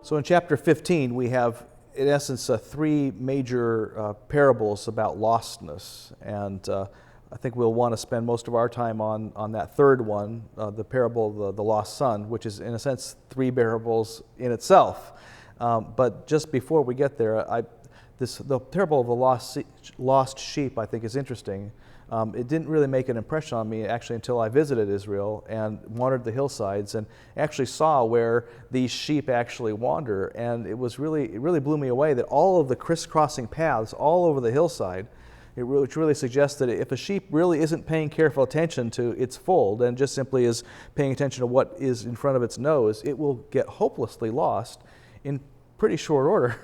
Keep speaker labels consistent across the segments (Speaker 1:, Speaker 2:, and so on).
Speaker 1: So in chapter 15, we have, in essence, three major parables about lostness. And I think we'll want to spend most of our time on that third one, the parable of the lost son, which is, in a sense, three parables in itself. But just before we get there, the parable of the lost sheep, I think, is interesting. It didn't really make an impression on me actually until I visited Israel and wandered the hillsides and actually saw where these sheep actually wander. And it really blew me away that all of the crisscrossing paths all over the hillside, which really suggests that if a sheep really isn't paying careful attention to its fold and just simply is paying attention to what is in front of its nose, it will get hopelessly lost in pretty short order.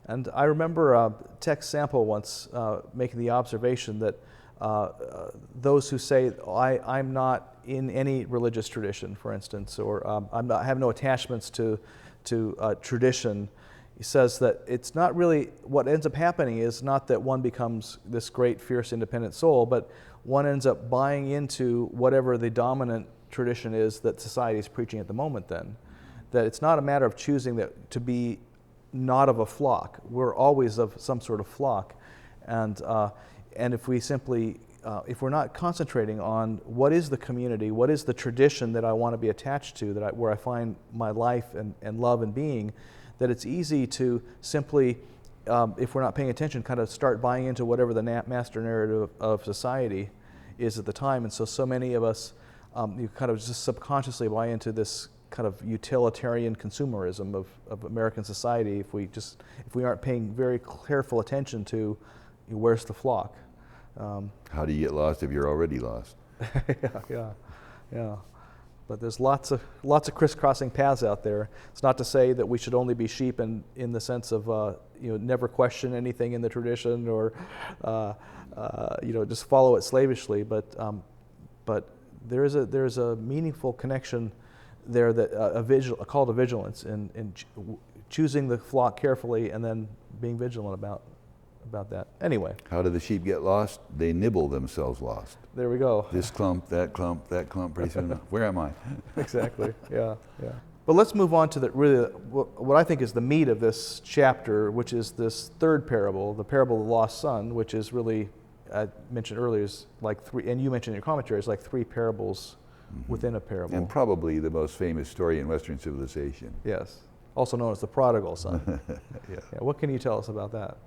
Speaker 1: And I remember Tex Sample once making the observation that those who say, I'm not in any religious tradition, for instance, or I have no attachments to tradition, he says that it's not really, what ends up happening is not that one becomes this great, fierce, independent soul, but one ends up buying into whatever the dominant tradition is that society is preaching at the moment then. That it's not a matter of choosing that to be not of a flock. We're always of some sort of flock. And if we simply, if we're not concentrating on what is the community, what is the tradition that I want to be attached to, where I find my life and love and being, that it's easy to simply, if we're not paying attention, kind of start buying into whatever the master narrative of society is at the time. And so many of us, you kind of just subconsciously buy into this kind of utilitarian consumerism of American society if we aren't paying very careful attention to where's the flock.
Speaker 2: How do you get lost if you're already lost?
Speaker 1: Yeah. But there's lots of crisscrossing paths out there. It's not to say that we should only be sheep in the sense of never question anything in the tradition or just follow it slavishly. But there's a meaningful connection there, that a call to vigilance in choosing the flock carefully and then being vigilant about that. Anyway.
Speaker 2: How do the sheep get lost? They nibble themselves lost.
Speaker 1: There we go.
Speaker 2: This clump, that clump, pretty soon, where am I?
Speaker 1: Exactly, yeah. But let's move on to what I think is the meat of this chapter, which is this third parable, the parable of the lost son, which is really, I mentioned earlier, is like three, and you mentioned in your commentary, is like three parables within a parable.
Speaker 2: And probably the most famous story in Western civilization.
Speaker 1: Yes, also known as the prodigal son.
Speaker 2: Yeah.
Speaker 1: What can you tell us about that?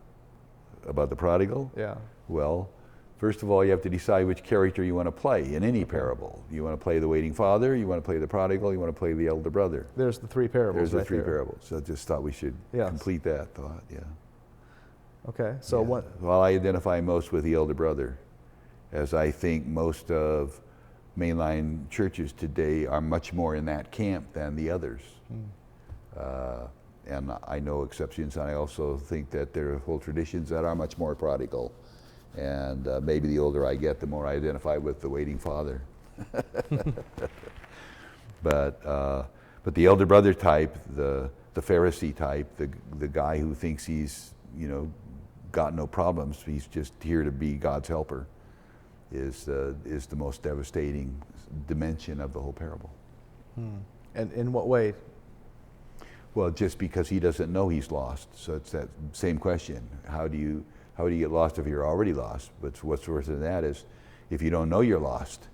Speaker 2: About the prodigal?
Speaker 1: Yeah.
Speaker 2: Well, first of all, you have to decide which character you want to play in any parable. You want to play the waiting father, you want to play the prodigal, you want to play the elder brother.
Speaker 1: There's the three parables.
Speaker 2: There's the three parables. So I just thought we should complete that thought, yeah.
Speaker 1: Okay, so what?
Speaker 2: Well, I identify most with the elder brother, as I think most of mainline churches today are much more in that camp than the others. And I know exceptions, and I also think that there are whole traditions that are much more prodigal. And maybe the older I get, the more I identify with the waiting father. But the elder brother type, the Pharisee type, the guy who thinks he's got no problems, he's just here to be God's helper, is the most devastating dimension of the whole parable.
Speaker 1: And in what way?
Speaker 2: Well, just because he doesn't know he's lost. So it's that same question. How do you get lost if you're already lost? But what's worse than that is, if you don't know you're lost,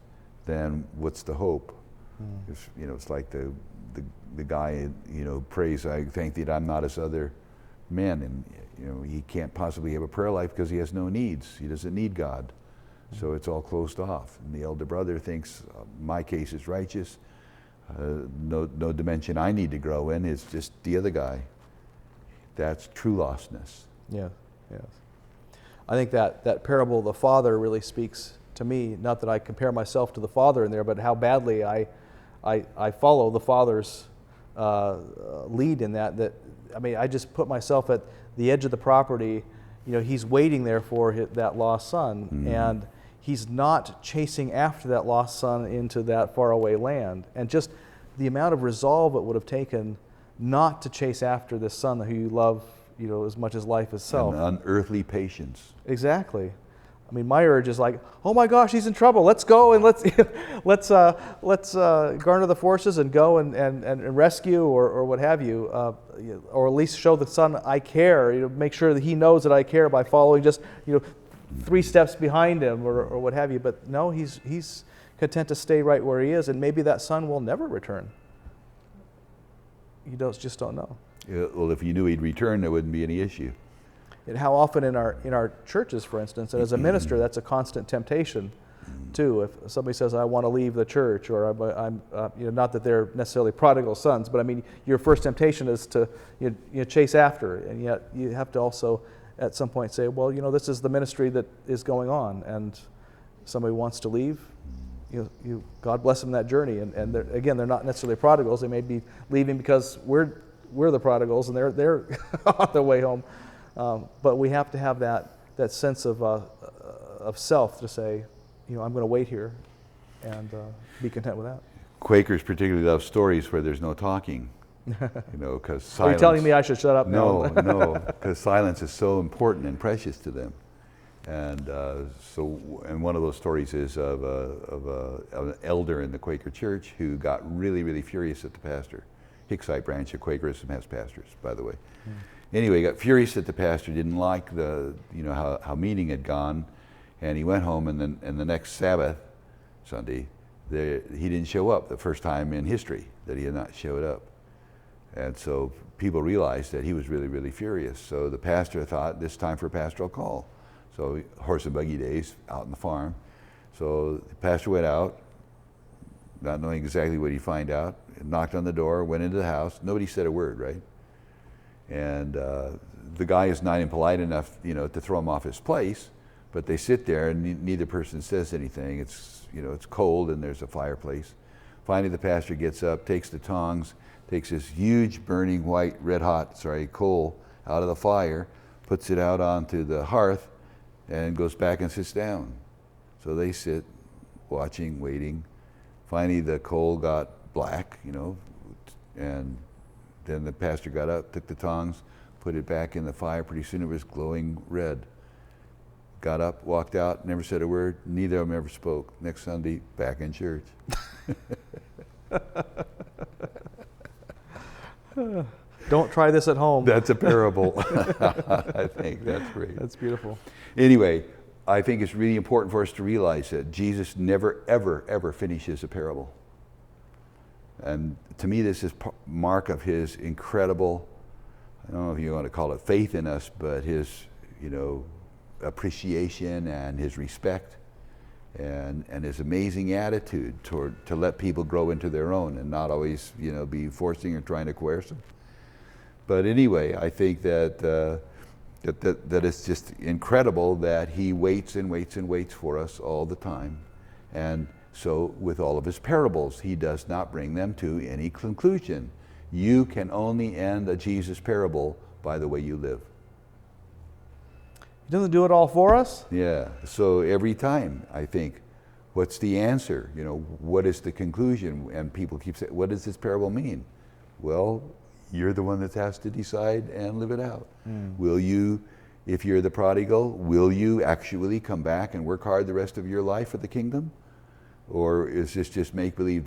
Speaker 2: then what's the hope? It's like the guy prays, I thank thee that I'm not as other men, and he can't possibly have a prayer life because he has no needs. He doesn't need God. So it's all closed off. And the elder brother thinks, my case is righteous. No dimension I need to grow in. It's just the other guy. That's true lostness.
Speaker 1: Yeah, yes. I think that parable of the father really speaks to me. Not that I compare myself to the father in there, but how badly I follow the father's lead in that. I just put myself at the edge of the property. He's waiting there for that lost son, and he's not chasing after that lost son into that faraway land. And just the amount of resolve it would have taken not to chase after this son who you love, as much as life itself.
Speaker 2: An unearthly patience.
Speaker 1: Exactly. I mean, my urge is like, oh my gosh, he's in trouble. Let's go and let's garner the forces and go and rescue or what have you, or at least show the son I care. Make sure that he knows that I care by following just 3 steps behind him or what have you. But no, he's content to stay right where he is, and maybe that son will never return. You just don't know.
Speaker 2: Yeah, well, if you knew he'd return, there wouldn't be any issue.
Speaker 1: And how often in our churches, for instance, and as a minister, that's a constant temptation, too. If somebody says, "I want to leave the church," or I'm not that they're necessarily prodigal sons, but I mean, your first temptation is to chase after, and yet you have to also, at some point, say, "Well, this is the ministry that is going on, and somebody wants to leave. God bless them in that journey." And again, they're not necessarily prodigals; they may be leaving because we're the prodigals, and they're on their way home. But we have to have that sense of self to say, I'm going to wait here and be content with that.
Speaker 2: Quakers particularly love stories where there's no talking, because silence.
Speaker 1: Are you telling me I should shut up now?
Speaker 2: No, because silence is so important and precious to them. And and one of those stories is of an elder in the Quaker church who got really, really furious at the pastor. Hicksite branch of Quakerism has pastors, by the way. Anyway, he got furious that the pastor didn't like how meeting had gone, and he went home, and the next Sabbath, Sunday, he didn't show up, the first time in history that he had not showed up. And so people realized that he was really, really furious. So the pastor thought, this time for a pastoral call. So horse and buggy days out on the farm. So the pastor went out, not knowing exactly what he'd find out, knocked on the door, went into the house. Nobody said a word, right? And the guy is not impolite enough, to throw him off his place, but they sit there and neither person says anything. It's cold and there's a fireplace. Finally, the pastor gets up, takes the tongs, takes this huge burning white, coal out of the fire, puts it out onto the hearth, and goes back and sits down. So they sit, watching, waiting. Finally, the coal got black, and then the pastor got up, took the tongs, put it back in the fire. Pretty soon it was glowing red. Got up, walked out, never said a word. Neither of them ever spoke. Next Sunday, back in church.
Speaker 1: Don't try this at home.
Speaker 2: That's a parable. I think that's great.
Speaker 1: That's beautiful.
Speaker 2: Anyway, I think it's really important for us to realize that Jesus never, ever, ever finishes a parable. And to me, this is mark of his incredible, I don't know if you want to call it faith in us, but his, appreciation and his respect and his amazing attitude to let people grow into their own and not always, be forcing or trying to coerce them. But anyway, I think that it's just incredible that he waits and waits and waits for us all the time. And so with all of his parables, he does not bring them to any conclusion. You can only end a Jesus parable by the way you live.
Speaker 1: He doesn't do it all for us?
Speaker 2: Yeah, so every time I think, what's the answer? What is the conclusion? And people keep saying, what does this parable mean? Well, you're the one that has to decide and live it out. Will you, if you're the prodigal, will you actually come back and work hard the rest of your life for the kingdom? Or is this just make-believe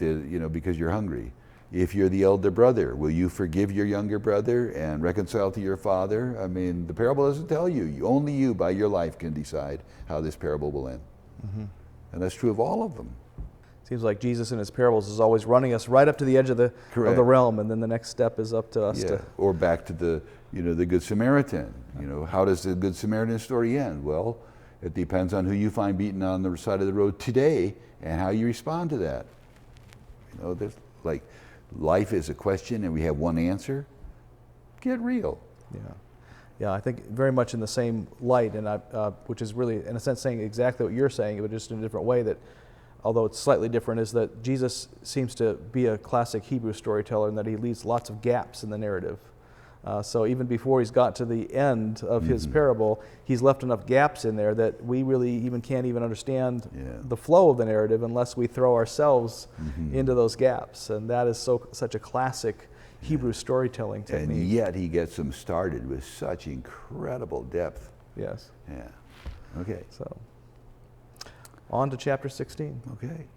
Speaker 2: because you're hungry? If you're the elder brother, will you forgive your younger brother and reconcile to your father? I mean, the parable doesn't tell you. Only you, by your life, can decide how this parable will end. Mm-hmm. And that's true of all of them.
Speaker 1: Seems like Jesus in his parables is always running us right up to the edge of the realm, and then the next step is up to us.
Speaker 2: Yeah. Or back to the Good Samaritan. How does the Good Samaritan story end? Well, it depends on who you find beaten on the side of the road today and how you respond to that. There's life is a question and we have one answer. Get real.
Speaker 1: Yeah, I think very much in the same light, and which is really, in a sense, saying exactly what you're saying, but just in a different way, that although it's slightly different, is that Jesus seems to be a classic Hebrew storyteller in that he leaves lots of gaps in the narrative. So even before he's got to the end of his parable, he's left enough gaps in there that we really can't even understand the flow of the narrative unless we throw ourselves into those gaps. And that is such a classic Hebrew storytelling technique.
Speaker 2: And yet he gets them started with such incredible depth.
Speaker 1: Yes.
Speaker 2: Yeah. Okay.
Speaker 1: So, On to chapter 16.
Speaker 2: Okay.